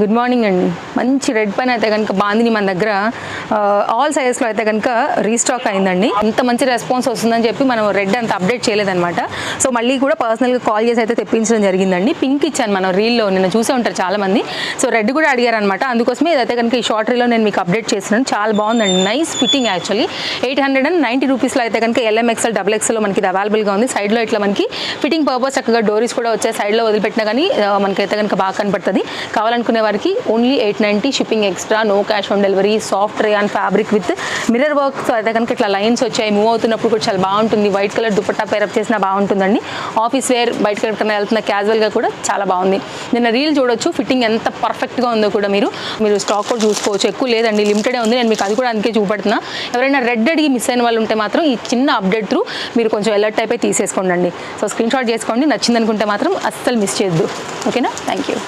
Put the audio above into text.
Good morning అండి. మంచి red పైన అయితే కనుక బాందిని మన దగ్గర ఆల్ సైజెస్లో అయితే కనుక రీస్టాక్ అయిందండి. ఇంత మంచి రెస్పాన్స్ వస్తుందని చెప్పి మనం రెడ్ అంత అప్డేట్ చేయలేదన్నమాట. సో మళ్ళీ కూడా పర్సనల్గా కాల్ చేసి అయితే తెప్పించడం జరిగిందండి. పింక్ ఇచ్చాను మనం రీల్లో, నిన్న చూసే ఉంటారు చాలామంది. సో రెడ్ కూడా అడిగారనమాట. అందుకోసమే ఇదైతే కనుక ఈ షార్ట్ రీల్లో నేను మీకు అప్డేట్ చేస్తున్నాను. చాలా బాగుందండి, నైస్ ఫిట్టింగ్. యాక్చువల్లీ 890 రూపీస్లో అయితే కనుక LMXL XXL మనకి ఇది అవైలబుల్గా ఉంది. సైడ్లో ఇట్లా మనకి ఫిట్టింగ్ పర్పస్ చక్కగా డోరీస్ కూడా వచ్చాయి. సైడ్లో వదిలిపెట్టినా కానీ మనకైతే కనుక బాగా కనపడుతుంది. కావాలనుకునే వారికి only 890, shipping extra, no cash on delivery, soft rayon fabric with mirror work. So అయితే కనుక ఇట్లా లైన్స్ వచ్చాయి, మూవ్ అవుతున్నప్పుడు కూడా చాలా బాగుంటుంది. వైట్ కలర్ దుపట్టా పేరప్ చేసినా బాగుంటుందండి. ఆఫీస్ వేర్, బయటకు ఎక్కడికైనా వెళ్తున్న క్యాజువల్గా కూడా చాలా బాగుంది. నిన్న రీల్ చూడొచ్చు, ఫిట్టింగ్ ఎంత పర్ఫెక్ట్గా ఉందో కూడా మీరు స్టాక్ కూడా చూసుకోవచ్చు. ఎక్కువ లేదండి, లిమిటెడే ఉంది. నేను మీకు అది కూడా అందుకే చూపెడుతున్నా. ఎవరైనా రెడ్ అడిగి మిస్ అయిన వాళ్ళు ఉంటే మాత్రం ఈ చిన్న అప్డేట్ త్రూ మీరు కొంచెం అలర్ట్ అయిపోయి తీసేసుకోండి. సో స్క్రీన్ షాట్ చేసుకోండి, నచ్చింది అనుకుంటే మాత్రం అస్సలు మిస్ చేయొద్దు. ఓకేనా? Thank you.